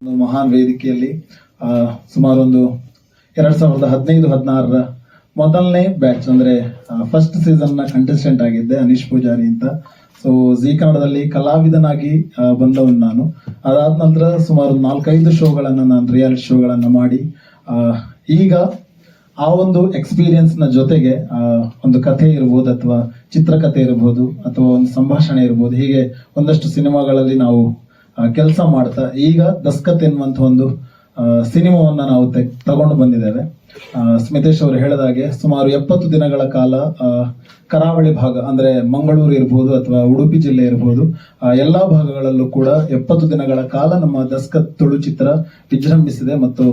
ಒಂದು ಮಹಾನ್ ವೇದಿಕೆಯಲ್ಲಿ ಸುಮಾರು ಒಂದು 2015-16 ಮೊದಲನೇ ಬ್ಯಾಚ್ ಅಂದ್ರೆ ಫಸ್ಟ್ ಸೀಸನ್ ನ ಕಂಟೆಸ್ಟೆಂಟ್ ಆಗಿದ್ದೆ, ಅನೀಶ್ ಪೂಜಾರಿ ಅಂತ. ಸೊ ಜಿ ಕನ್ನಡದಲ್ಲಿ ಕಲಾವಿದನಾಗಿ ಬಂದವನು ನಾನು. ಅದಾದ ನಂತರ ಸುಮಾರು 4-5 ಶೋಗಳನ್ನ ನಾನು ರಿಯಾಲಿಟಿ ಶೋಗಳನ್ನ ಮಾಡಿ ಈಗ ಆ ಒಂದು ಎಕ್ಸ್ಪೀರಿಯನ್ಸ್ ನ ಜೊತೆಗೆ ಒಂದು ಕಥೆ ಇರಬಹುದು, ಅಥವಾ ಚಿತ್ರಕಥೆ ಇರಬಹುದು, ಅಥವಾ ಒಂದು ಸಂಭಾಷಣೆ ಇರಬಹುದು, ಹೀಗೆ ಒಂದಷ್ಟು ಸಿನಿಮಾಗಳಲ್ಲಿ ನಾವು ಕೆಲಸ ಮಾಡ್ತಾ ಈಗ ದಸ್ಕತ್ ಎನ್ನುವಂತ ಒಂದು ಸಿನಿಮಾವನ್ನ ನಾವು ತಗೊಂಡು ಬಂದಿದ್ದೇವೆ. ಸ್ಮಿತೇಶ್ ಅವರು ಹೇಳಿದಾಗೆ ಸುಮಾರು 70 ದಿನಗಳ ಕಾಲ ಕರಾವಳಿ ಭಾಗ ಅಂದ್ರೆ ಮಂಗಳೂರು ಇರಬಹುದು ಅಥವಾ ಉಡುಪಿ ಜಿಲ್ಲೆ ಇರಬಹುದು, ಎಲ್ಲಾ ಭಾಗಗಳಲ್ಲೂ ಕೂಡ 70 ದಿನಗಳ ಕಾಲ ನಮ್ಮ ದಸ್ಕತ್ ತುಳು ಚಿತ್ರ ವಿಜೃಂಭಿಸಿದೆ ಮತ್ತು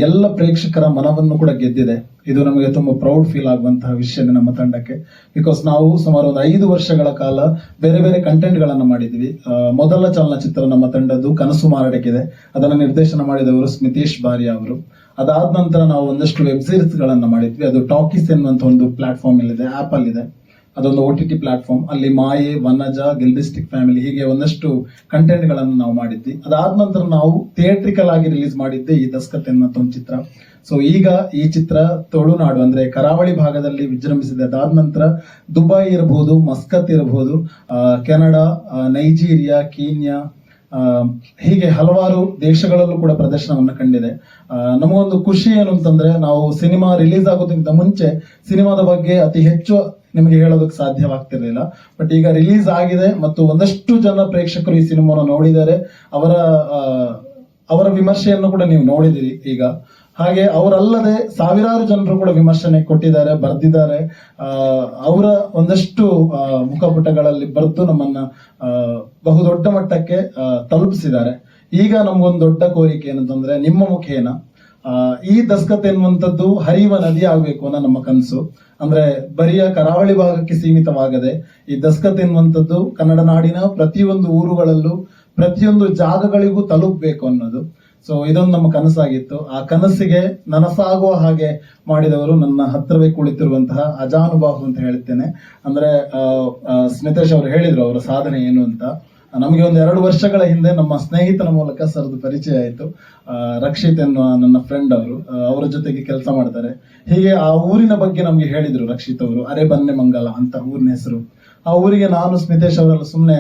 ಎಲ್ಲ ಪ್ರೇಕ್ಷಕರ ಮನವನ್ನು ಕೂಡ ಗೆದ್ದಿದೆ. ಇದು ನಮಗೆ ತುಂಬಾ ಪ್ರೌಡ್ ಫೀಲ್ ಆಗುವಂತಹ ವಿಷಯ ನಮ್ಮ ತಂಡಕ್ಕೆ. ಬಿಕಾಸ್ ನಾವು ಸುಮಾರು ಒಂದು 5 ವರ್ಷಗಳ ಕಾಲ ಬೇರೆ ಬೇರೆ ಕಂಟೆಂಟ್ ಗಳನ್ನ ಮಾಡಿದ್ವಿ. ಮೊದಲ ಚಲನಚಿತ್ರ ನಮ್ಮ ತಂಡದ್ದು ಕನಸು ಮಾರಡಕ್ಕಿದೆ, ಅದನ್ನು ನಿರ್ದೇಶನ ಮಾಡಿದವರು ಸ್ಮಿತೇಶ್ ಬಾರಿ ಅವರು. ಅದಾದ ನಂತರ ನಾವು ಒಂದಷ್ಟು ವೆಬ್ ಸೀರೀಸ್ ಗಳನ್ನ ಮಾಡಿದ್ವಿ. ಅದು ಟಾಕೀಸ್ ಎನ್ನುವಂತ ಒಂದು ಪ್ಲಾಟ್ಫಾರ್ಮ್ ಇದೆ, ಆಪ್ ಅಲ್ಲಿ ಇದೆ. ಅದೊಂದು OTT ಪ್ಲಾಟ್ಫಾರ್ಮ್. ಅಲ್ಲಿ ಮಾಯೆ, ವನಜ, ಗಿಲ್ಬಿಸ್ಟಿಕ್ ಫ್ಯಾಮಿಲಿ, ಹೀಗೆ ಒಂದಷ್ಟು ಕಂಟೆಂಟ್ ಗಳನ್ನು ನಾವು ಮಾಡಿದ್ವಿ. ಅದಾದ ನಂತರ ನಾವು ಥಿಯೇಟ್ರಿಕಲ್ ಆಗಿ ರಿಲೀಸ್ ಮಾಡಿದ್ದೆ ಈ ದಸ್ಕತ್ ಎನ್ನುವಂತ ಒಂದು ಚಿತ್ರ. ಸೊ ಈಗ ಈ ಚಿತ್ರ ತುಳುನಾಡು ಅಂದ್ರೆ ಕರಾವಳಿ ಭಾಗದಲ್ಲಿ ವಿಜೃಂಭಿಸಿದೆ. ಅದಾದ ನಂತರ ದುಬೈ ಇರಬಹುದು, ಮಸ್ಕತ್ ಇರಬಹುದು, ಕೆನಡಾ, ನೈಜೀರಿಯಾ, ಕೀನ್ಯಾ, ಹೀಗೆ ಹಲವಾರು ದೇಶಗಳಲ್ಲೂ ಕೂಡ ಪ್ರದರ್ಶನವನ್ನ ಕಂಡಿದೆ. ನಮಗೊಂದು ಖುಷಿ ಏನು ಅಂತಂದ್ರೆ, ನಾವು ಸಿನಿಮಾ ರಿಲೀಸ್ ಆಗೋದಕ್ಕಿಂತ ಮುಂಚೆ ಸಿನಿಮಾದ ಬಗ್ಗೆ ಅತಿ ಹೆಚ್ಚು ನಿಮಗೆ ಹೇಳೋದಕ್ಕೆ ಸಾಧ್ಯವಾಗ್ತಿರ್ಲಿಲ್ಲ. ಬಟ್ ಈಗ ರಿಲೀಸ್ ಆಗಿದೆ ಮತ್ತು ಒಂದಷ್ಟು ಜನ ಪ್ರೇಕ್ಷಕರು ಈ ಸಿನಿಮಾನ ನೋಡಿದ್ದಾರೆ. ಅವರ ವಿಮರ್ಶೆಯನ್ನು ಕೂಡ ನೀವು ನೋಡಿದಿರಿ ಈಗ. ಹಾಗೆ ಅವರಲ್ಲದೆ ಸಾವಿರಾರು ಜನರು ಕೂಡ ವಿಮರ್ಶನೆ ಕೊಟ್ಟಿದ್ದಾರೆ, ಬರೆದಿದ್ದಾರೆ. ಅವರ ಒಂದಷ್ಟು ಮುಖಪುಟಗಳಲ್ಲಿ ಬರೆದು ನಮ್ಮನ್ನ ಬಹುದೊಡ್ಡ ಮಟ್ಟಕ್ಕೆ ತಲುಪಿಸಿದ್ದಾರೆ. ಈಗ ನಮ್ಗೊಂದು ದೊಡ್ಡ ಕೋರಿಕೆ ಏನಂತಂದ್ರೆ, ನಿಮ್ಮ ಮುಖೇನ ಈ ದಸ್ಕತ್ ಎನ್ನುವಂಥದ್ದು ಹರಿಯುವ ನದಿ ಆಗ್ಬೇಕು ಅನ್ನೋ ನಮ್ಮ ಕನಸು. ಅಂದ್ರೆ ಬರಿಯ ಕರಾವಳಿ ಭಾಗಕ್ಕೆ ಸೀಮಿತವಾಗದೆ ಈ ದಸ್ಕತ್ ಎನ್ನುವಂಥದ್ದು ಕನ್ನಡ ನಾಡಿನ ಪ್ರತಿಯೊಂದು ಊರುಗಳಲ್ಲೂ ಪ್ರತಿಯೊಂದು ಜಾಗಗಳಿಗೂ ತಲುಪಬೇಕು ಅನ್ನೋದು. ಸೊ ಇದೊಂದು ನಮ್ಮ ಕನಸಾಗಿತ್ತು. ಆ ಕನಸಿಗೆ ನನಸಾಗುವ ಹಾಗೆ ಮಾಡಿದವರು ನನ್ನ ಹತ್ತಿರವೇ ಕುಳಿತಿರುವಂತಹ ಅಜಾನುಬಾಹು ಅಂತ ಹೇಳ್ತೇನೆ. ಅಂದ್ರೆ ಸ್ಮಿತೇಶ್ ಅವರು ಹೇಳಿದ್ರು ಅವರ ಸಾಧನೆ ಏನು ಅಂತ. ನಮಗೆ ಒಂದು 2 ವರ್ಷಗಳ ಹಿಂದೆ ನಮ್ಮ ಸ್ನೇಹಿತನ ಮೂಲಕ ಸರ್ದು ಪರಿಚಯ ಆಯಿತು. ರಕ್ಷಿತ್ ಎನ್ನುವ ನನ್ನ ಫ್ರೆಂಡ್ ಅವರು, ಅವರ ಜೊತೆಗೆ ಕೆಲಸ ಮಾಡ್ತಾರೆ. ಹೀಗೆ ಆ ಊರಿನ ಬಗ್ಗೆ ನಮ್ಗೆ ಹೇಳಿದ್ರು ರಕ್ಷಿತ್ ಅವರು. ಅರೆಬನ್ನೆ ಮಂಗಲ ಅಂತ ಊರಿನ ಹೆಸರು. ಆ ಊರಿಗೆ ನಾನು ಸ್ಮಿತೇಶ್ ಅವರೆಲ್ಲ ಸುಮ್ಮನೆ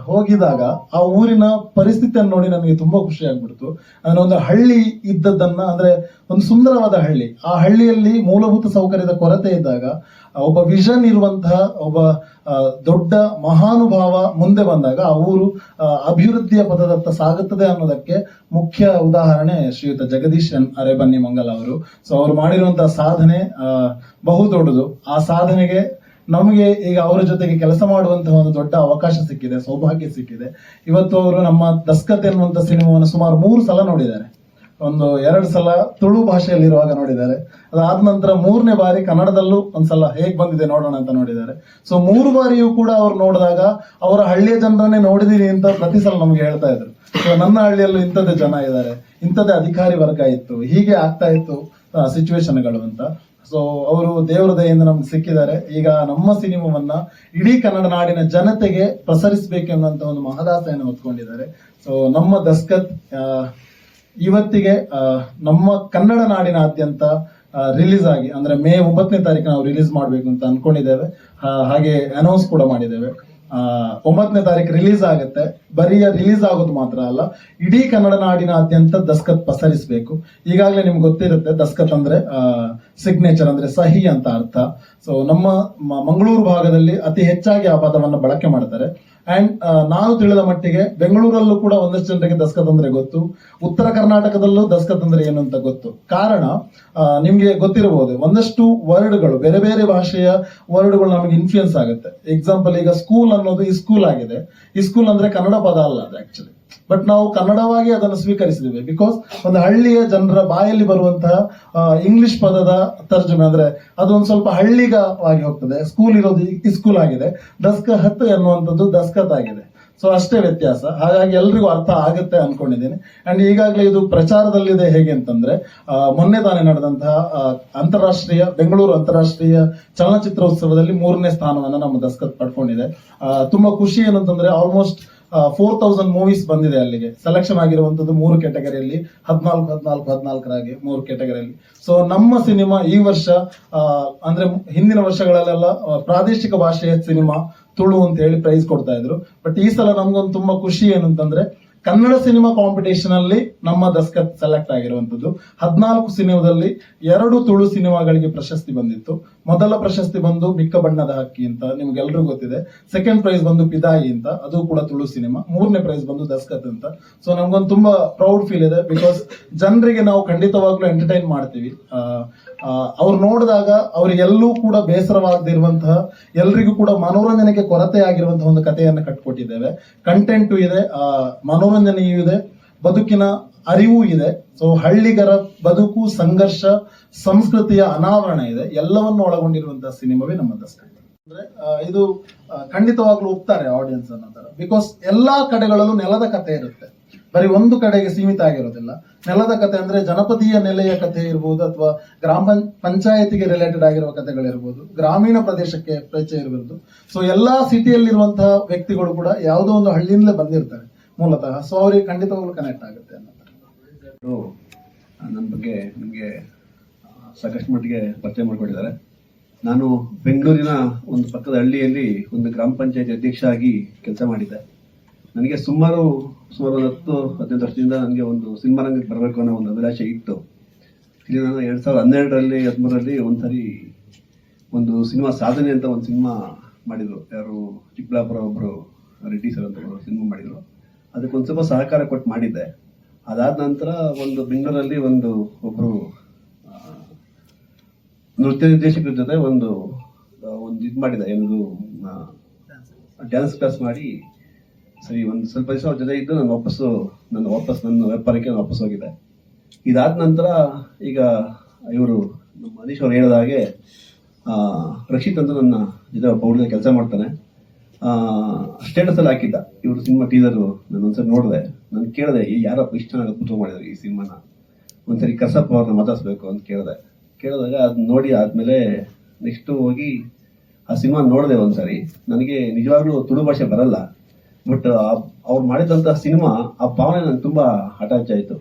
ಹೋಗಿದಾಗ ಆ ಊರಿನ ಪರಿಸ್ಥಿತಿಯನ್ನು ನೋಡಿ ನನಗೆ ತುಂಬಾ ಖುಷಿ ಆಗ್ಬಿಡ್ತು. ಅಂದ್ರೆ ಒಂದು ಹಳ್ಳಿ ಇದ್ದದ್ದನ್ನ, ಅಂದ್ರೆ ಒಂದು ಸುಂದರವಾದ ಹಳ್ಳಿ, ಆ ಹಳ್ಳಿಯಲ್ಲಿ ಮೂಲಭೂತ ಸೌಕರ್ಯದ ಕೊರತೆ ಇದ್ದಾಗ ಒಬ್ಬ ವಿಷನ್ ಇರುವಂತಹ ಒಬ್ಬ ದೊಡ್ಡ ಮಹಾನುಭಾವ ಮುಂದೆ ಬಂದಾಗ ಆ ಊರು ಅಭಿವೃದ್ಧಿಯ ಪಥದತ್ತ ಸಾಗುತ್ತದೆ ಅನ್ನೋದಕ್ಕೆ ಮುಖ್ಯ ಉದಾಹರಣೆ ಶ್ರೀಯುತ ಜಗದೀಶ್ ಅರೆಬನ್ನಿ ಮಂಗಲ ಅವರು. ಸೊ ಅವರು ಮಾಡಿರುವಂತಹ ಸಾಧನೆ ಬಹು ದೊಡ್ಡದು. ಆ ಸಾಧನೆಗೆ ನಮಗೆ ಈಗ ಅವರ ಜೊತೆಗೆ ಕೆಲಸ ಮಾಡುವಂತಹ ಒಂದು ದೊಡ್ಡ ಅವಕಾಶ ಸಿಕ್ಕಿದೆ, ಸೌಭಾಗ್ಯ ಸಿಕ್ಕಿದೆ. ಇವತ್ತು ಅವರು ನಮ್ಮ ದಸ್ಕತ್ ಎನ್ನುವಂತ ಸಿನಿಮಾವನ್ನು ಸುಮಾರು 3 ಸಲ ನೋಡಿದ್ದಾರೆ. ಒಂದು 2 ಸಲ ತುಳು ಭಾಷೆಯಲ್ಲಿರುವಾಗ ನೋಡಿದ್ದಾರೆ. ಅದಾದ ನಂತರ 3ನೇ ಬಾರಿ ಕನ್ನಡದಲ್ಲೂ ಒಂದ್ಸಲ ಹೇಗ್ ಬಂದಿದೆ ನೋಡೋಣ ಅಂತ ನೋಡಿದ್ದಾರೆ. ಸೊ 3 ಬಾರಿಯೂ ಕೂಡ ಅವ್ರು ನೋಡಿದಾಗ ಅವರ ಹಳ್ಳಿಯ ಜನರನ್ನೇ ನೋಡಿದೀನಿ ಅಂತ ಪ್ರತಿ ಸಲ ನಮ್ಗೆ ಹೇಳ್ತಾ ಇದ್ರು. ಸೊ ನನ್ನ ಹಳ್ಳಿಯಲ್ಲೂ ಇಂಥದ್ದೇ ಜನ ಇದ್ದಾರೆ, ಇಂಥದ್ದೇ ಅಧಿಕಾರಿ ವರ್ಗ ಇತ್ತು, ಹೀಗೆ ಆಗ್ತಾ ಇತ್ತು ಸಿಚುವೇಶನ್ಗಳು ಅಂತ. ಸೊ ಅವರು ದೇವರ ದಯೆಯಿಂದ ನಮ್ಗೆ ಸಿಕ್ಕಿದ್ದಾರೆ. ಈಗ ನಮ್ಮ ಸಿನಿಮಾವನ್ನ ಇಡೀ ಕನ್ನಡ ನಾಡಿನ ಜನತೆಗೆ ಪ್ರಸರಿಸಬೇಕೆನ್ನುವಂತ ಒಂದು ಮಹದಾಸೆಯನ್ನು ಹೊತ್ಕೊಂಡಿದ್ದಾರೆ. ಸೊ ನಮ್ಮ ದಸ್ಕತ್ ಇವತ್ತಿಗೆ ನಮ್ಮ ಕನ್ನಡ ನಾಡಿನಾದ್ಯಂತ ರಿಲೀಸ್ ಆಗಿ, ಅಂದ್ರೆ ಮೇ 9ನೇ ತಾರೀಕು ನಾವು ರಿಲೀಸ್ ಮಾಡ್ಬೇಕು ಅಂತ ಅನ್ಕೊಂಡಿದ್ದೇವೆ. ಹಾಗೆ ಅನೌನ್ಸ್ ಕೂಡ ಮಾಡಿದ್ದೇವೆ. 9ನೇ ತಾರೀಕು ರಿಲೀಸ್ ಆಗುತ್ತೆ. ಬರೀ ರಿಲೀಸ್ ಆಗೋದು ಮಾತ್ರ ಅಲ್ಲ, ಇಡೀ ಕನ್ನಡ ನಾಡಿನಾದ್ಯಂತ ದಸ್ಕತ್ ಪಸರಿಸಬೇಕು. ಈಗಾಗಲೇ ನಿಮ್ಗೆ ಗೊತ್ತಿರುತ್ತೆ, ದಸ್ಕತ್ ಅಂದ್ರೆ ಸಿಗ್ನೇಚರ್ ಅಂದ್ರೆ ಸಹಿ ಅಂತ ಅರ್ಥ. ಸೊ ನಮ್ಮ ಮಂಗಳೂರು ಭಾಗದಲ್ಲಿ ಅತಿ ಹೆಚ್ಚಾಗಿ ಆ ಪದವನ್ನು ಬಳಕೆ ಮಾಡ್ತಾರೆ. ಅಂಡ್ ನಾನು ತಿಳಿದ ಮಟ್ಟಿಗೆ ಬೆಂಗಳೂರಲ್ಲೂ ಕೂಡ ಒಂದಷ್ಟು ಜನರಿಗೆ ದಸ್ಕತ್ ಅಂದ್ರೆ ಗೊತ್ತು, ಉತ್ತರ ಕರ್ನಾಟಕದಲ್ಲೂ ದಸ್ಕತ್ ಅಂದ್ರೆ ಏನು ಅಂತ ಗೊತ್ತು. ಕಾರಣ ನಿಮ್ಗೆ ಗೊತ್ತಿರಬಹುದು, ಒಂದಷ್ಟು ವರ್ಡ್ಗಳು, ಬೇರೆ ಬೇರೆ ಭಾಷೆಯ ವರ್ಡ್ಗಳು ನಮಗೆ ಇನ್ಫ್ಲೂಯೆನ್ಸ್ ಆಗುತ್ತೆ. ಎಕ್ಸಾಂಪಲ್, ಈಗ ಸ್ಕೂಲ್ ಅನ್ನೋದು ಈ ಸ್ಕೂಲ್ ಆಗಿದೆ. ಈ ಸ್ಕೂಲ್ ಅಂದ್ರೆ ಕನ್ನಡ ಪದ ಅಲ್ಲ ಅದು ಆಕ್ಚುಲಿ. ಬಟ್ ನಾವು ಕನ್ನಡವಾಗಿ ಅದನ್ನು ಸ್ವೀಕರಿಸಿದ್ದೇವೆ. ಬಿಕಾಸ್ ಒಂದು ಹಳ್ಳಿಯ ಜನರ ಬಾಯಲ್ಲಿ ಬರುವಂತಹ ಇಂಗ್ಲಿಷ್ ಪದದ ತರ್ಜುಮೆ ಅಂದ್ರೆ ಅದು ಒಂದು ಸ್ವಲ್ಪ ಹಳ್ಳಿಗವಾಗಿ ಹೋಗ್ತದೆ. ಸ್ಕೂಲ್ ಇರೋದು ಈ ಸ್ಕೂಲ್ ಆಗಿದೆ, ದಸ್ಕತ್ ಎನ್ನುವಂಥದ್ದು ದಸ್ಕತ್ ಆಗಿದೆ. ಸೊ ಅಷ್ಟೇ ವ್ಯತ್ಯಾಸ. ಹಾಗಾಗಿ ಎಲ್ರಿಗೂ ಅರ್ಥ ಆಗುತ್ತೆ ಅನ್ಕೊಂಡಿದ್ದೀನಿ. ಅಂಡ್ ಈಗಾಗಲೇ ಇದು ಪ್ರಚಾರದಲ್ಲಿದೆ. ಹೇಗೆ ಅಂತಂದ್ರೆ, ಮೊನ್ನೆ ತಾನೇ ನಡೆದಂತಹ ಬೆಂಗಳೂರು ಅಂತಾರಾಷ್ಟ್ರೀಯ ಚಲನಚಿತ್ರೋತ್ಸವದಲ್ಲಿ 3ನೇ ಸ್ಥಾನವನ್ನ ನಮ್ಮ ದಸ್ಕತ್ ಪಡ್ಕೊಂಡಿದೆ. ತುಂಬಾ ಖುಷಿ ಏನಂತಂದ್ರೆ, ಆಲ್ಮೋಸ್ಟ್ 4000 ಮೂವೀಸ್ ಬಂದಿದೆ ಅಲ್ಲಿಗೆ. ಸೆಲೆಕ್ಷನ್ ಆಗಿರುವಂತದ್ದು 3 ಕ್ಯಾಟಗರಿಯಲ್ಲಿ 14 3 ಕ್ಯಾಟಗರಿಯಲ್ಲಿ. ಸೊ ನಮ್ಮ ಸಿನಿಮಾ ಈ ವರ್ಷ ಅಂದ್ರೆ ಹಿಂದಿನ ವರ್ಷಗಳಲ್ಲೆಲ್ಲ ಪ್ರಾದೇಶಿಕ ಭಾಷೆಯ ಸಿನಿಮಾ ತುಳು ಅಂತ ಹೇಳಿ ಪ್ರೈಸ್ ಕೊಡ್ತಾ ಇದ್ರು. ಬಟ್ ಈ ಸಲ ನಮ್ಗೊಂದು ತುಂಬಾ ಖುಷಿ ಏನು ಅಂತಂದ್ರೆ ಕನ್ನಡ ಸಿನಿಮಾ ಕಾಂಪಿಟೇಷನ್ ಅಲ್ಲಿ ನಮ್ಮ ದಸ್ಕತ್ ಸೆಲೆಕ್ಟ್ ಆಗಿರುವಂತದ್ದು. 14 ಸಿನಿಮಾದಲ್ಲಿ 2 ತುಳು ಸಿನಿಮಾಗಳಿಗೆ ಪ್ರಶಸ್ತಿ ಬಂದಿತ್ತು. ಮೊದಲ ಪ್ರಶಸ್ತಿ ಬಂದು ಮಿಕ್ಕ ಬಣ್ಣದ ಹಕ್ಕಿ ಅಂತ ನಿಮ್ಗೆಲ್ರಿಗೂ ಗೊತ್ತಿದೆ. ಸೆಕೆಂಡ್ ಪ್ರೈಸ್ ಬಂದು ಪಿದಾಯಿ ಅಂತ, ಅದು ಕೂಡ ತುಳು ಸಿನಿಮಾ. 3ನೇ ಪ್ರೈಸ್ ಬಂದು ದಸ್ಕತ್ ಅಂತ. ಸೊ ನಮ್ಗೊಂದು ತುಂಬಾ ಪ್ರೌಡ್ ಫೀಲ್ ಇದೆ. ಬಿಕಾಸ್ ಜನರಿಗೆ ನಾವು ಖಂಡಿತವಾಗ್ಲೂ ಎಂಟರ್ಟೈನ್ ಮಾಡ್ತೀವಿ. ಅವ್ರು ನೋಡಿದಾಗ ಅವರಿಗೆಲ್ಲೂ ಕೂಡ ಬೇಸರವಾಗದಿರುವಂತಹ, ಎಲ್ರಿಗೂ ಕೂಡ ಮನೋರಂಜನೆಗೆ ಕೊರತೆ ಆಗಿರುವಂತಹ ಒಂದು ಕಥೆಯನ್ನು ಕಟ್ಕೊಟ್ಟಿದ್ದೇವೆ. ಕಂಟೆಂಟು ಇದೆ, ಮನೋರಂಜನೆಯೂ ಇದೆ, ಬದುಕಿನ ಅರಿವು ಇದೆ. ಸೊ ಹಳ್ಳಿಗರ ಬದುಕು, ಸಂಘರ್ಷ, ಸಂಸ್ಕೃತಿಯ ಅನಾವರಣ ಇದೆ. ಎಲ್ಲವನ್ನು ಒಳಗೊಂಡಿರುವಂತಹ ಸಿನಿಮಾವೇ ನಮ್ಮ ದಸ್ಕತ್. ಅಂದ್ರೆ ಇದು ಖಂಡಿತವಾಗ್ಲೂ ಒಪ್ತಾರೆ ಆಡಿಯನ್ಸ್ ಅನ್ನೋದರ. ಬಿಕಾಸ್ ಎಲ್ಲಾ ಕಡೆಗಳಲ್ಲೂ ನೆಲದ ಕಥೆ ಇರುತ್ತೆ, ಬರೀ ಒಂದು ಕಡೆಗೆ ಸೀಮಿತ ಆಗಿರೋದಿಲ್ಲ. ನೆಲದ ಕಥೆ ಅಂದ್ರೆ ಜನಪದೀಯ ನೆಲೆಯ ಕಥೆ ಇರ್ಬೋದು, ಅಥವಾ ಗ್ರಾಮ ಪಂಚಾಯತಿಗೆ ರಿಲೇಟೆಡ್ ಆಗಿರುವ ಕಥೆಗಳಿರ್ಬೋದು, ಗ್ರಾಮೀಣ ಪ್ರದೇಶಕ್ಕೆ ಪರಿಚಯ ಇರಬಹುದು. ಸೊ ಎಲ್ಲಾ ಸಿಟಿಯಲ್ಲಿರುವಂತಹ ವ್ಯಕ್ತಿಗಳು ಕೂಡ ಯಾವುದೋ ಒಂದು ಹಳ್ಳಿಯಿಂದಲೇ ಬಂದಿರ್ತಾರೆ ಮೂಲತಃ. ಸೊ ಅವರಿಗೆ ಖಂಡಿತವಾಗ್ಲೂ ಕನೆಕ್ಟ್ ಆಗುತ್ತೆ ಅನ್ನೋದು. ನನ್ನ ಬಗ್ಗೆ ನಿಮಗೆ ಸಾಕಷ್ಟು ಮಟ್ಟಿಗೆ ಪರಿಚಯ ಮಾಡಿಕೊಟ್ಟಿದ್ದಾರೆ. ನಾನು ಬೆಂಗಳೂರಿನ ಒಂದು ಪಕ್ಕದ ಹಳ್ಳಿಯಲ್ಲಿ ಒಂದು ಗ್ರಾಮ ಪಂಚಾಯತಿ ಅಧ್ಯಕ್ಷ ಆಗಿ ಕೆಲಸ ಮಾಡಿದ್ದೆ. ನನಗೆ ಸುಮಾರು 10-15 ವರ್ಷದಿಂದ ನನಗೆ ಒಂದು ಸಿನಿಮಾ ರಂಗಕ್ಕೆ ಬರಬೇಕು ಅನ್ನೋ ಒಂದು ಅಭಿಲಾಷೆ ಇತ್ತು. ಇಲ್ಲಿ ನಾನು 2012ರಲ್ಲಿ 13ರಲ್ಲಿ ಒಂದ್ಸರಿ ಒಂದು ಸಿನಿಮಾ ಸಾಧನೆ ಅಂತ ಒಂದು ಸಿನಿಮಾ ಮಾಡಿದ್ರು. ಯಾರು ಚಿಕ್ಕಬಳ್ಳಾಪುರ ಒಬ್ಬರು ರೆಡ್ಡಿ ಸರ್ ಅಂತ ಸಿನಿಮಾ ಮಾಡಿದ್ರು. ಅದಕ್ಕೊಂದು ಸ್ವಲ್ಪ ಸಹಕಾರ ಕೊಟ್ಟು ಮಾಡಿದ್ದೆ. ಅದಾದ ನಂತರ ಒಂದು ಬೆಂಗಳೂರಲ್ಲಿ ಒಬ್ಬರು ನೃತ್ಯ ನಿರ್ದೇಶಕರ ಜೊತೆ ಒಂದು ಇದು ಮಾಡಿದೆ, ಏನದು ಡ್ಯಾನ್ಸ್ ಕ್ಲಾಸ್ ಮಾಡಿ ಸರಿ ಒಂದು ಸ್ವಲ್ಪ ದಿವಸ ಅವ್ರ ಜೊತೆ ಇದ್ದು ನನ್ನ ವ್ಯಾಪಾರಕ್ಕೆ ವಾಪಸ್ ಹೋಗಿದೆ. ಇದಾದ ನಂತರ ಈಗ ಇವರು ನಮ್ಮ ಮನೀಶ್ ಅವರು ಹೇಳಿದ ಹಾಗೆ ರಕ್ಷಿತ್ ಅಂತ ನನ್ನ ಜೊತೆ ಒಬ್ಬ ಹುಡುಗ ಕೆಲಸ ಮಾಡ್ತಾನೆ. ಸ್ಟೇಟಸ್ ಅಲ್ಲಿ ಹಾಕಿದ್ದ ಇವರು ಸಿನಿಮಾ ಟೀಸರ್. ನಾನು ಒಂದ್ಸರಿ ನೋಡಿದೆ, ನಾನು ಕೇಳಿದೆ ಯಾರಪ್ಪ ಇಷ್ಟು ಚೆನ್ನಾಗಿ ಅದ್ಭುತ ಮಾಡಿದ್ರು ಈ ಸಿನಿಮಾನ, ಒಂದ್ಸರಿ ಕಸಪ್ಪ ಅವ್ರನ್ನ ಮಾತಾಡ್ಸ್ಬೇಕು ಅಂತ ಕೇಳಿದಾಗ ಅದನ್ನ ನೋಡಿ ಆದ್ಮೇಲೆ ನೆಕ್ಸ್ಟ್ ಹೋಗಿ ಆ ಸಿನಿಮಾ ನೋಡಿದೆ ಒಂದ್ಸರಿ. ನನಗೆ ನಿಜವಾಗ್ಲೂ ತುಳು ಭಾಷೆ ಬರಲ್ಲ, ಬಟ್ ಅವ್ರು ಮಾಡಿದಂತಹ ಸಿನಿಮಾ ಆ ಭಾವನೆ ನಂಗೆ ತುಂಬಾ ಅಟ್ಯಾಚ್ ಆಯ್ತು.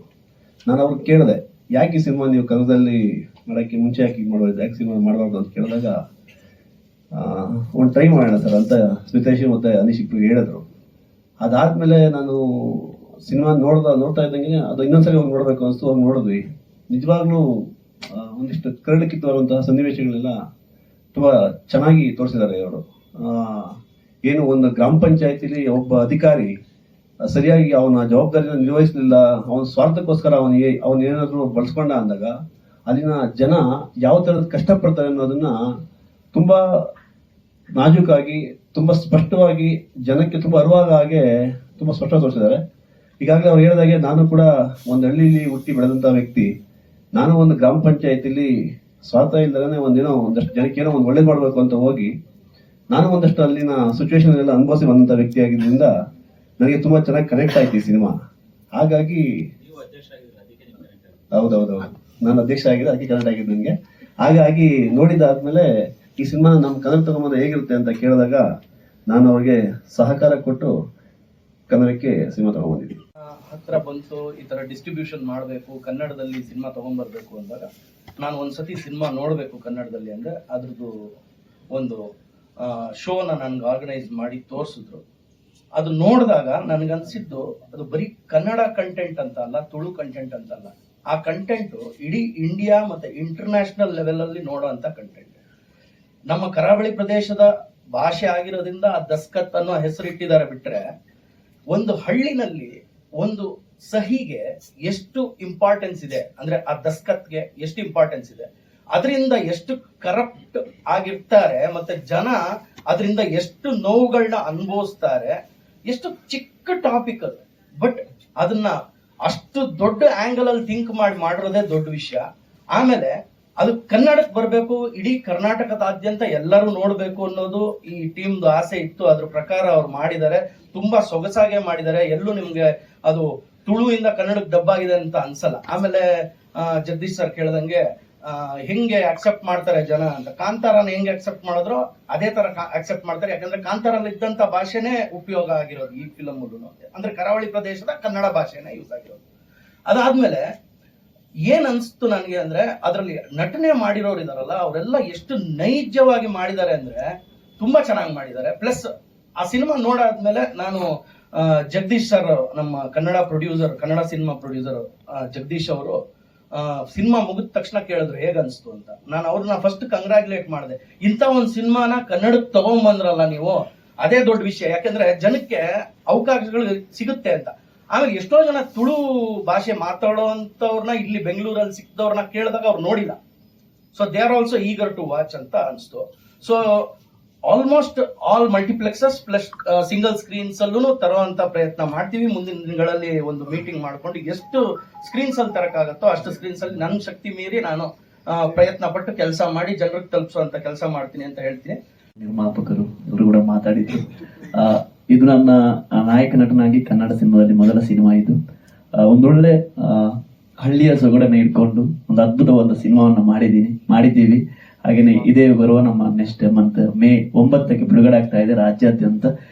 ನಾನು ಅವ್ರಿಗೆ ಕೇಳಿದೆ, ಯಾಕೆ ಈ ಸಿನಿಮಾ ನೀವು ಕನ್ನಡದಲ್ಲಿ ಮಾಡೋಕ್ಕೆ ಮುಂಚೆ ಯಾಕೆ ಮಾಡೋದು, ಯಾಕೆ ಸಿನಿಮಾ ಮಾಡಬಾರ್ದು ಅಂತ ಕೇಳಿದಾಗ ಒಂದು ಟ್ರೈ ಮಾಡೋಣ ಸರ್ ಅಂತ ಸ್ಮಿತೇಶ್ ಮತ್ತೆ ಅನೀಶ್ ಇಬ್ರು ಹೇಳಿದ್ರು. ಅದಾದ್ಮೇಲೆ ನಾನು ಸಿನಿಮಾ ನೋಡ್ತಾ ಇದ್ದಂಗೆ ಅದು ಇನ್ನೊಂದ್ಸರಿ ಹೋಗಿ ನೋಡ್ಬೇಕು ಅನಿಸ್ತು. ಹೋಗಿ ನೋಡಿದ್ವಿ. ನಿಜವಾಗ್ಲೂ ಒಂದಿಷ್ಟು ಕರಡಕ್ಕಿತ್ತು ಬರುವಂತಹ ಸನ್ನಿವೇಶಗಳೆಲ್ಲ ತುಂಬಾ ಚೆನ್ನಾಗಿ ತೋರಿಸಿದ್ದಾರೆ ಇವರು. ಏನು ಒಂದು ಗ್ರಾಮ ಪಂಚಾಯತಿಲಿ ಒಬ್ಬ ಅಧಿಕಾರಿ ಸರಿಯಾಗಿ ಅವನ ಜವಾಬ್ದಾರಿನ ನಿರ್ವಹಿಸಲಿಲ್ಲ, ಅವನ ಸ್ವಾರ್ಥಕ್ಕೋಸ್ಕರ ಅವನ್ ಏನಾದ್ರು ಬಳಸ್ಕೊಂಡ ಅಂದಾಗ ಅಲ್ಲಿನ ಜನ ಯಾವ ತರದ ಕಷ್ಟಪಡ್ತಾರೆ ಅನ್ನೋದನ್ನ ತುಂಬಾ ನಾಜೂಕಾಗಿ, ತುಂಬಾ ಸ್ಪಷ್ಟವಾಗಿ, ಜನಕ್ಕೆ ತುಂಬಾ ಅರಿವಾದ ಹಾಗೆ ತುಂಬಾ ಸ್ಪಷ್ಟ ತೋರಿಸಿದ್ದಾರೆ. ಈಗಾಗಲೇ ಅವ್ರು ಹೇಳಿದಾಗೆ ನಾನು ಕೂಡ ಒಂದು ಹಳ್ಳಿಲಿ ಹುಟ್ಟಿ ಬೆಳೆದಂತ ವ್ಯಕ್ತಿ. ನಾನು ಒಂದು ಗ್ರಾಮ ಪಂಚಾಯತಿಲಿ ಸ್ವಾರ್ಥ ಇಲ್ದೇ ಒಂದಷ್ಟು ಜನಕ್ಕೆ ಏನೋ ಒಂದು ಒಳ್ಳೇದು ಮಾಡ್ಬೇಕು ಅಂತ ಹೋಗಿ ನಾನು ಒಂದಷ್ಟು ಅಲ್ಲಿನ ಸಿಚುವೇಶನ್ ಎಲ್ಲ ಅನುಭವಿಸಿ ಬಂದಂತ ವ್ಯಕ್ತಿ ಆಗಿದ್ದರಿಂದ ನನಗೆ ತುಂಬಾ ಚೆನ್ನಾಗಿ ಕನೆಕ್ಟ್ ಆಯ್ತು ಈ ಸಿನಿಮಾ. ಹಾಗಾಗಿ ಹೌದೌದು, ನಾನು ಅಧ್ಯಕ್ಷ ಆಗಿದೆ, ಅದಕ್ಕೆ ಕನೆಕ್ಟ್ ಆಗಿದೆ ನನಗೆ. ಹಾಗಾಗಿ ನೋಡಿದಾದ್ಮೇಲೆ ಈ ಸಿನಿಮಾ ನಮ್ಮ ಕನ್ನಡ ತಗೊಂಬಂದ್ರೆ ಹೇಗಿರುತ್ತೆ ಅಂತ ಕೇಳಿದಾಗ ನಾನು ಅವ್ರಿಗೆ ಸಹಕಾರ ಕೊಟ್ಟು ಕನ್ನಡಕ್ಕೆ ಸಿನಿಮಾ ತಗೊಂಡ್ಬಂದಿದ್ವಿ. ಹತ್ರ ಬಂತು ಈ ತರ ಡಿಸ್ಟ್ರಿಬ್ಯೂಷನ್ ಮಾಡಬೇಕು, ಕನ್ನಡದಲ್ಲಿ ಸಿನಿಮಾ ತಗೊಂಡ್ಬರ್ಬೇಕು ಅಂದಾಗ ನಾನು ಒಂದ್ಸತಿ ಸಿನಿಮಾ ನೋಡ್ಬೇಕು ಕನ್ನಡದಲ್ಲಿ ಅಂದ್ರೆ ಅದ್ರದ್ದು ಒಂದು ಶೋನ ನನ್ಗೆ ಆರ್ಗನೈಸ್ ಮಾಡಿ ತೋರಿಸಿದ್ರು. ಅದು ನೋಡಿದಾಗ ನನ್ಗನ್ಸಿದ್ದು ಅದು ಬರೀ ಕನ್ನಡ ಕಂಟೆಂಟ್ ಅಂತ ಅಲ್ಲ, ತುಳು ಕಂಟೆಂಟ್ ಅಂತಲ್ಲ. ಆ ಕಂಟೆಂಟ್ ಇಡೀ ಇಂಡಿಯಾ ಮತ್ತೆ ಇಂಟರ್ನ್ಯಾಷನಲ್ ಲೆವೆಲ್ ಅಲ್ಲಿ ನೋಡುವಂತ ಕಂಟೆಂಟ್. ನಮ್ಮ ಕರಾವಳಿ ಪ್ರದೇಶದ ಭಾಷೆ ಆಗಿರೋದ್ರಿಂದ ಆ ದಸ್ಕತ್ ಅನ್ನೋ ಹೆಸರಿಟ್ಟಿದ್ದಾರೆ. ಬಿಟ್ರೆ ಒಂದು ಹಳ್ಳಿನಲ್ಲಿ ಒಂದು ಸಹಿಗೆ ಎಷ್ಟು ಇಂಪಾರ್ಟೆನ್ಸ್ ಇದೆ ಅಂದ್ರೆ ಆ ದಸ್ಕತ್ಗೆ ಎಷ್ಟು ಇಂಪಾರ್ಟೆನ್ಸ್ ಇದೆ, ಅದರಿಂದ ಎಷ್ಟು ಕರಪ್ಟ್ ಆಗಿರ್ತಾರೆ, ಮತ್ತೆ ಜನ ಅದರಿಂದ ಎಷ್ಟು ನೋವುಗಳನ್ನ ಅನುಭವಿಸ್ತಾರೆ. ಎಷ್ಟು ಚಿಕ್ಕ ಟಾಪಿಕ್ ಅದು, ಬಟ್ ಅದನ್ನ ಅಷ್ಟು ದೊಡ್ಡ ಆಂಗಲ್ ಅಲ್ಲಿ ಥಿಂಕ್ ಮಾಡಿರೋದೇ ದೊಡ್ಡ ವಿಷಯ. ಆಮೇಲೆ ಅದು ಕನ್ನಡಕ್ಕೆ ಬರಬೇಕು, ಇಡೀ ಕರ್ನಾಟಕದಾದ್ಯಂತ ಎಲ್ಲರೂ ನೋಡ್ಬೇಕು ಅನ್ನೋದು ಈ ಟೀಮ್ದು ಆಸೆ ಇತ್ತು. ಅದ್ರ ಪ್ರಕಾರ ಅವ್ರು ಮಾಡಿದ್ದಾರೆ, ತುಂಬಾ ಸೊಗಸಾಗೆ ಮಾಡಿದ್ದಾರೆ. ಎಲ್ಲೂ ನಿಮ್ಗೆ ಅದು ತುಳುವಿಂದ ಕನ್ನಡಕ್ಕೆ ಡಬ್ ಆಗಿದೆ ಅಂತ ಅನ್ಸಲ್ಲ. ಆಮೇಲೆ ಜಗದೀಶ್ ಸರ್ ಕೇಳ್ದಂಗೆ ಹೆಂಗೆ ಅಕ್ಸೆಪ್ಟ್ ಮಾಡ್ತಾರೆ ಜನ ಅಂತ. ಕಾಂತಾರನ ಹೆಂಗೆ ಅಕ್ಸೆಪ್ಟ್ ಮಾಡಿದ್ರು ಅದೇ ತರ ಅಕ್ಸೆಪ್ಟ್ ಮಾಡ್ತಾರೆ. ಯಾಕಂದ್ರೆ ಕಾಂತಾರಲ್ಲಿ ಇದ್ದಂತ ಭಾಷೆನೇ ಉಪಯೋಗ ಆಗಿರೋದು ಈ ಫಿಲಮ್. ಅಂದ್ರೆ ಕರಾವಳಿ ಪ್ರದೇಶದ ಕನ್ನಡ ಭಾಷೆನೇ ಯೂಸ್ ಆಗಿರೋದು. ಅದಾದ್ಮೇಲೆ ಏನ್ ಅನ್ಸ್ತು ನನಗೆ ಅಂದ್ರೆ, ಅದರಲ್ಲಿ ನಟನೆ ಮಾಡಿರೋರು ಇದಾರಲ್ಲ ಅವರೆಲ್ಲ ಎಷ್ಟು ನೈಜವಾಗಿ ಮಾಡಿದ್ದಾರೆ ಅಂದ್ರೆ ತುಂಬಾ ಚೆನ್ನಾಗಿ ಮಾಡಿದ್ದಾರೆ. ಪ್ಲಸ್ ಆ ಸಿನಿಮಾ ನೋಡಾದ್ಮೇಲೆ ನಾನು ಜಗದೀಶ್ ಸರ್, ನಮ್ಮ ಕನ್ನಡ ಸಿನಿಮಾ ಪ್ರೊಡ್ಯೂಸರ್ ಜಗದೀಶ್ ಅವರು ಸಿನಿಮಾ ಮುಗಿದ ತಕ್ಷಣ ಕೇಳಿದ್ರು ಹೇಗನ್ಸ್ತು ಅಂತ. ನಾನು ಅವ್ರನ್ನ ಫಸ್ಟ್ ಕಂಗ್ರಾಚುಲೇಟ್ ಮಾಡಿದೆ. ಇಂಥ ಒಂದು ಸಿನಿಮಾನ ಕನ್ನಡಕ್ಕೆ ತಗೊಂಡ್ಬಂದ್ರಲ್ಲ ನೀವು, ಅದೇ ದೊಡ್ಡ ವಿಷಯ. ಯಾಕಂದ್ರೆ ಜನಕ್ಕೆ ಅವಕಾಶಗಳು ಸಿಗುತ್ತೆ ಅಂತ. ಆಮೇಲೆ ಎಷ್ಟೋ ಜನ ತುಳು ಭಾಷೆ ಮಾತಾಡೋಂಥವ್ರನ್ನ ಇಲ್ಲಿ ಬೆಂಗಳೂರಲ್ಲಿ ಸಿಕ್ಕಿದವ್ರನ್ನ ಕೇಳಿದಾಗ ಅವ್ರು ನೋಡಿಲ್ಲ. So they are also eager to watch ಅಂತ ಅನ್ಸ್ತು. So almost all multiplexes plus single screens ಅಲ್ಲೂ ತರುವಂತ ಪ್ರಯತ್ನ ಮಾಡ್ತೀವಿ. ಮುಂದಿನ ದಿನಗಳಲ್ಲಿ ಒಂದು ಮೀಟಿಂಗ್ ಮಾಡ್ಕೊಂಡು ಎಷ್ಟು ಸ್ಕ್ರೀನ್ಸ್ ಅಲ್ಲಿ ತರಕಾಗತ್ತೋ ಅಷ್ಟು ಸ್ಕ್ರೀನ್ಸ್ ಅಲ್ಲಿ ನನ್ನ ಶಕ್ತಿ ಮೀರಿ ನಾನು ಪ್ರಯತ್ನ ಪಟ್ಟು ಕೆಲಸ ಮಾಡಿ ಜನರಿಗೆ ತಲುಪಿಸುವಂತ ಕೆಲಸ ಮಾಡ್ತೀನಿ ಅಂತ ಹೇಳ್ತೀನಿ. ನಿರ್ಮಾಪಕರು ಎಲ್ಲರೂ ಕೂಡ ಮಾತಾಡಿದ್ರು. ಇದು ನನ್ನ ನಾಯಕ ನಟನಾಗಿ ಕನ್ನಡ ಸಿನಿಮಾದಲ್ಲಿ ಮೊದಲ ಸಿನಿಮಾ. ಇದು ಒಂದೊಳ್ಳೆ ಹಳ್ಳಿಯ ಸೊಗಡನ್ನು ಇಟ್ಕೊಂಡು ಒಂದು ಅದ್ಭುತವಾದ ಸಿನಿಮಾವನ್ನು ಮಾಡಿದ್ದೀವಿ. ಹಾಗೇನೆ ಇದೇ ಬರುವ ನಮ್ಮ ನೆಕ್ಸ್ಟ್ ಮಂತ್ ಮೇ 9ಕ್ಕೆ ಬಿಡುಗಡೆ ಆಗ್ತಾ ಇದೆ ರಾಜ್ಯಾದ್ಯಂತ.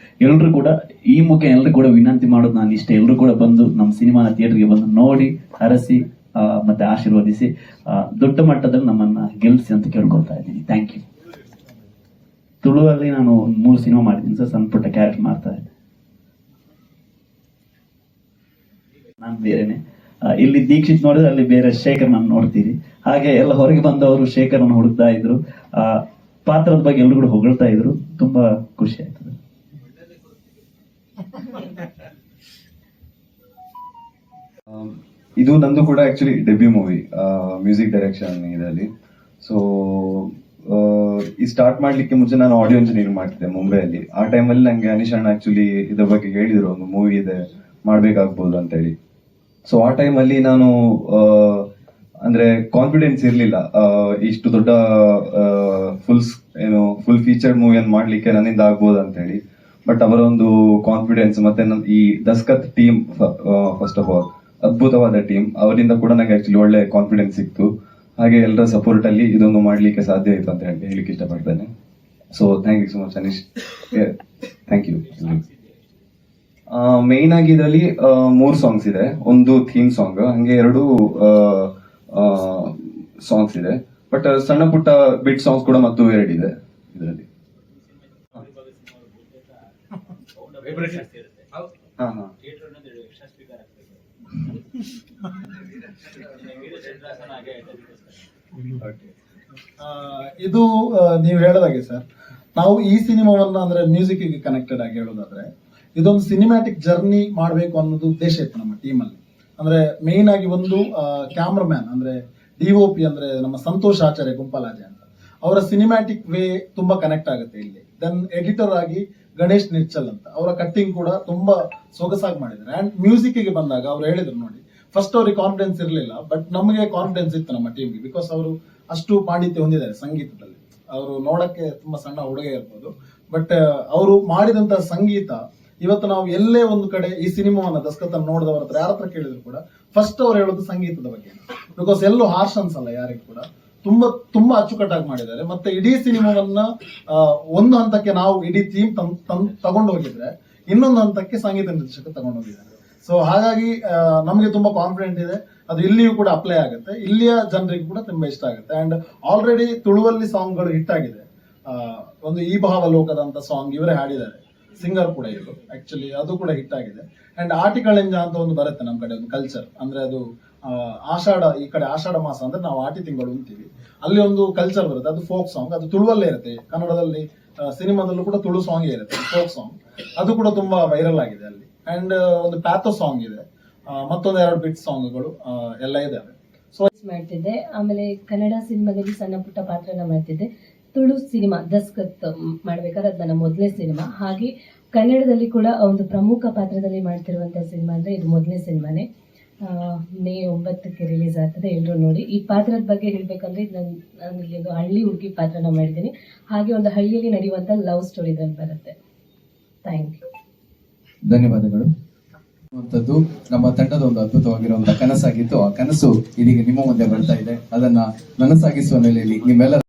ಎಲ್ಲರೂ ಕೂಡ ಈ ಮುಖ ಎಲ್ಲರೂ ಕೂಡ ವಿನಂತಿ ಮಾಡೋದು ನಾನು ಇಷ್ಟ, ಎಲ್ಲರೂ ಕೂಡ ಬಂದು ನಮ್ಮ ಸಿನಿಮಾನ ಥಿಯೇಟರ್ಗೆ ಬಂದು ನೋಡಿ ಹರಸಿ ಮತ್ತೆ ಆಶೀರ್ವದಿಸಿ ದೊಡ್ಡ ಮಟ್ಟದಲ್ಲಿ ನಮ್ಮನ್ನ ಗೆಲ್ಲಿಸಿ ಅಂತ ಕೇಳ್ಕೊಳ್ತಾ ಇದ್ದೀನಿ. Thank you. ತುಳುವಲ್ಲಿ ನಾನು 3 ಸಿನಿಮಾ ಮಾಡಿದ್ದೀನಿ ಸರ್, ಸಣ್ಣ ಪುಟ್ಟ ಕ್ಯಾರೆಕ್ಟರ್ ಮಾಡ್ತಾ ಇದ್ದೆ. ನಾನು ಬೇರೆನೆ. ಇಲ್ಲಿ ದೀಕ್ಷಿತ್ ನೋಡಿದ್ರೆ ಅಲ್ಲಿ ಬೇರೆ ಶೇಖರ್ ನಾನು ನೋಡ್ತೀವಿ. ಹಾಗೆ ಎಲ್ಲ ಹೊರಗೆ ಬಂದವರು ಶೇಖರ್ನ ಹುಡುಕ್ತಾ ಇದ್ರು. ಪಾತ್ರದ ಬಗ್ಗೆ ಎಲ್ಲರೂ ಕೂಡ ಹೊಗಳ್ತಾ ಇದ್ರು. ತುಂಬಾ ಖುಷಿ ಆಯ್ತದೆ. ಇದು ನಂದು ಕೂಡ actually debut movie music direction ಇದರಲ್ಲಿ. ಸೊ ಈ ಸ್ಟಾರ್ಟ್ ಮಾಡ್ಲಿಕ್ಕೆ ಮುಂಚೆ ನಾನು ಆಡಿಯೋ ಇಂಜಿನಿಯರಿಂಗ್ ಮಾಡ್ತಿದ್ದೆ ಮುಂಬೈಯಲ್ಲಿ. ಆ ಟೈಮಲ್ಲಿ ನಂಗೆ ಅನೀಶ್ ಅಣ್ಣ ಆಕ್ಚುಲಿ ಇದ್ರ ಬಗ್ಗೆ ಹೇಳಿದ್ರು, ಒಂದು ಮೂವಿ ಇದೆ ಮಾಡ್ಬೇಕಾಗ್ಬೋದು ಅಂತ ಹೇಳಿ. ಸೊ ಆ ಟೈಮಲ್ಲಿ ನಾನು ಅಂದ್ರೆ ಕಾನ್ಫಿಡೆನ್ಸ್ ಇರ್ಲಿಲ್ಲ ಇಷ್ಟು ದೊಡ್ಡ ಫುಲ್ ಫೀಚರ್ಡ್ ಮೂವಿಯನ್ನು ಮಾಡ್ಲಿಕ್ಕೆ ನನ್ನಿಂದ ಆಗ್ಬೋದು ಅಂತ ಹೇಳಿ. ಬಟ್ ಅವರ ಒಂದು ಕಾನ್ಫಿಡೆನ್ಸ್ ಮತ್ತೆ ಈ Daskat team, first of all ಅದ್ಭುತವಾದ ಟೀಮ್, ಅವರಿಂದ ಕೂಡ ನಂಗೆ ಆಕ್ಚುಲಿ ಒಳ್ಳೆ ಕಾನ್ಫಿಡೆನ್ಸ್ ಸಿಕ್ತು. ಹಾಗೆ ಎಲ್ಲರ ಸಪೋರ್ಟ್ ಅಲ್ಲಿ ಇದೊಂದು ಮಾಡ್ಲಿಕ್ಕೆ ಸಾಧ್ಯ ಆಯ್ತು ಅಂತ ಹೇಳಿಕ್ಕೆ ಇಷ್ಟಪಡ್ತೇನೆ. So thank you so much Anish. Thank you. Main ಆಗಿ ಇದರಲ್ಲಿ 3 ಸಾಂಗ್ಸ್ ಇದೆ. ಒಂದು ಥೀಮ್ ಸಾಂಗ್, ಹಂಗೆ 2 ಸಾಂಗ್ಸ್ ಇದೆ. ಬಟ್ ಸಣ್ಣ ಪುಟ್ಟ ಬಿಟ್ ಸಾಂಗ್ಸ್ ಕೂಡ ಮತ್ತು 2 ಇದೆ ಇದರಲ್ಲಿ. ಇದು ನೀವು ಹೇಳೋದಾಗೆ ಸರ್, ನಾವು ಈ ಸಿನಿಮಾವನ್ನ ಅಂದ್ರೆ ಮ್ಯೂಸಿಕ್ ಗೆ ಕನೆಕ್ಟೆಡ್ ಆಗಿ ಹೇಳೋದಾದ್ರೆ ಇದೊಂದು ಸಿನಿಮ್ಯಾಟಿಕ್ ಜರ್ನಿ ಮಾಡಬೇಕು ಅನ್ನೋದು ಉದ್ದೇಶ ಇತ್ತು ನಮ್ಮ ಟೀಮಲ್ಲಿ. ಅಂದ್ರೆ ಮೇನ್ ಆಗಿ ಒಂದು ಕ್ಯಾಮ್ರಾಮ್ಯಾನ್ ಅಂದ್ರೆ DOP ಅಂದ್ರೆ ನಮ್ಮ ಸಂತೋಷ್ ಆಚಾರ್ಯ ಗುಂಪಲಾಜೆ ಅಂತ, ಅವರ ಸಿನಿಮ್ಯಾಟಿಕ್ ವೇ ತುಂಬಾ ಕನೆಕ್ಟ್ ಆಗುತ್ತೆ ಇಲ್ಲಿ. ದೆನ್ ಎಡಿಟರ್ ಆಗಿ ಗಣೇಶ್ ನಿರ್ಚಲ್ ಅಂತ, ಅವರ ಕಟ್ಟಿಂಗ್ ಕೂಡ ತುಂಬಾ ಸೊಗಸಾಗಿ ಮಾಡಿದ್ದಾರೆ. ಅಂಡ್ ಮ್ಯೂಸಿಕ್ ಗೆ ಬಂದಾಗ ಅವ್ರು ಹೇಳಿದ್ರು ನೋಡಿ, ಫಸ್ಟ್ ಅವ್ರಿಗೆ ಕಾನ್ಫಿಡೆನ್ಸ್ ಇರಲಿಲ್ಲ, ಬಟ್ ನಮಗೆ ಕಾನ್ಫಿಡೆನ್ಸ್ ಇತ್ತು ನಮ್ಮ ಟೀಮ್ಗೆ. ಬಿಕಾಸ್ ಅವರು ಅಷ್ಟು ಪಾಂಡಿತ್ಯ ಹೊಂದಿದ್ದಾರೆ ಸಂಗೀತದಲ್ಲಿ. ಅವರು ನೋಡಕ್ಕೆ ತುಂಬಾ ಸಣ್ಣ ಹುಡುಗ ಇರ್ಬೋದು, ಬಟ್ ಅವರು ಮಾಡಿದಂತ ಸಂಗೀತ ಇವತ್ತು ನಾವು ಎಲ್ಲೇ ಒಂದು ಕಡೆ ಈ ಸಿನಿಮಾವನ್ನ ದಸ್ಕತ್ತನ್ನು ನೋಡಿದವರ ಹತ್ರ ಯಾರ ಹತ್ರ ಕೇಳಿದ್ರು ಕೂಡ ಫಸ್ಟ್ ಅವ್ರು ಹೇಳೋದು ಸಂಗೀತದ ಬಗ್ಗೆ. ಬಿಕಾಸ್ ಎಲ್ಲೂ ಹಾರ್ಷ್ ಅನ್ಸಲ್ಲ ಯಾರಿಗೂ ಕೂಡ, ತುಂಬಾ ಅಚ್ಚುಕಟ್ಟಾಗಿ ಮಾಡಿದ್ದಾರೆ. ಮತ್ತೆ ಇಡೀ ಸಿನಿಮಾವನ್ನ ಒಂದು ಹಂತಕ್ಕೆ ನಾವು ಇಡೀ ಥೀಮ್ ತಗೊಂಡು ಹೋಗಿದ್ರೆ ಇನ್ನೊಂದು ಹಂತಕ್ಕೆ ಸಂಗೀತ ನಿರ್ದೇಶಕ ತಗೊಂಡು ಹೋಗಿದ್ದಾರೆ. ಸೊ ಹಾಗಾಗಿ ನಮಗೆ ತುಂಬಾ ಕಾನ್ಫಿಡೆಂಟ್ ಇದೆ, ಅದು ಇಲ್ಲಿಯೂ ಕೂಡ ಅಪ್ಲೈ ಆಗುತ್ತೆ, ಇಲ್ಲಿಯ ಜನರಿಗೆ ಕೂಡ ತುಂಬಾ ಇಷ್ಟ ಆಗುತ್ತೆ. ಅಂಡ್ ಆಲ್ರೆಡಿ ತುಳುವಲ್ಲಿ ಸಾಂಗ್ಗಳು ಹಿಟ್ ಆಗಿದೆ. ಒಂದು ಈ ಭಾವ ಲೋಕದ ಅಂತ ಸಾಂಗ್ ಇವರೇ ಹಾಡಿದ್ದಾರೆ, ಸಿಂಗರ್ ಕೂಡ ಇದು ಆಕ್ಚುಲಿ, ಅದು ಕೂಡ ಹಿಟ್ ಆಗಿದೆ. ಅಂಡ್ ಆಟಿಕಳೆಂಜ ಅಂತ ಒಂದು ಬರುತ್ತೆ ನಮ್ಮ ಕಡೆ ಒಂದು ಕಲ್ಚರ್, ಅಂದ್ರೆ ಅದು ಆಷಾಢ, ಈ ಕಡೆ ಆಷಾಢ ಮಾಸ ಅಂದ್ರೆ ನಾವು ಆಟಿ ತಿಂಗಳು ಅಂತೀವಿ, ಅಲ್ಲಿ ಒಂದು ಕಲ್ಚರ್ ಬರುತ್ತೆ, ಅದು ಫೋಕ್ ಸಾಂಗ್, ಅದು ತುಳುವಲ್ಲೇ ಇರುತ್ತೆ. ಕನ್ನಡದಲ್ಲಿ ಸಿನಿಮಾದಲ್ಲೂ ಕೂಡ ತುಳು ಸಾಂಗ್ ಇರುತ್ತೆ, ಫೋಕ್ ಸಾಂಗ್, ಅದು ಕೂಡ ತುಂಬಾ ವೈರಲ್ ಆಗಿದೆ ಅಲ್ಲಿ. ಅಂಡ್ ಒಂದು ಪ್ಯಾಥೋ ಸಾಂಗ್ ಇದೆ, ಮತ್ತೊಂದು 2 ಬಿಟ್ ಸಾಂಗ್ಗಳು ಎಲ್ಲ ಇದಾವೆ. ಮಾಡ್ತಿದ್ದೆ. ಆಮೇಲೆ ಕನ್ನಡ ಸಿನಿಮಾದಲ್ಲಿ ಸಣ್ಣ ಪುಟ್ಟ ಪಾತ್ರನ ಮಾಡ್ತಿದ್ದೆ. ತುಳು ಸಿನಿಮಾ ದಸ್ಕತ್ ಮಾಡ್ಬೇಕಾದ್ರೆ ಅದು ನನ್ನ ಮೊದಲನೇ ಸಿನಿಮಾ. ಹಾಗೆ ಕನ್ನಡದಲ್ಲಿ ಕೂಡ ಒಂದು ಪ್ರಮುಖ ಪಾತ್ರದಲ್ಲಿ ಮಾಡ್ತಿರುವಂತಹ ಸಿನಿಮಾ ಅಂದ್ರೆ ಇದು ಮೊದಲನೇ ಸಿನಿಮಾನೇ. ಮೇ 9ಕ್ಕೆ ರಿಲೀಸ್ ಆಗ್ತದೆ, ಎಲ್ಲರೂ ನೋಡಿ. ಈ ಪಾತ್ರದ ಬಗ್ಗೆ ಹೇಳ್ಬೇಕಂದ್ರೆ ನಾನು ಇಲ್ಲಿ ಒಂದು ಹಳ್ಳಿ ಹುಡುಗಿ ಪಾತ್ರನ ಮಾಡಿದ್ದೀನಿ. ಹಾಗೆ ಒಂದು ಹಳ್ಳಿಯಲ್ಲಿ ನಡೆಯುವಂತ ಲವ್ ಸ್ಟೋರಿ ಇದ್ರಲ್ಲಿ ಬರುತ್ತೆ. Thank you. ಧನ್ಯವಾದಗಳು. ಅನ್ನುವಂಥದ್ದು ನಮ್ಮ ತಂಡದ ಒಂದು ಅದ್ಭುತವಾಗಿರುವಂತಹ ಕನಸಾಗಿತ್ತು. ಆ ಕನಸು ಇದೀಗ ನಿಮ್ಮ ಮುಂದೆ ಬರ್ತಾ ಇದೆ. ಅದನ್ನ ನನಸಾಗಿಸುವ ನೆಲೆಯಲ್ಲಿ ನಿಮ್ಮೆಲ್ಲರ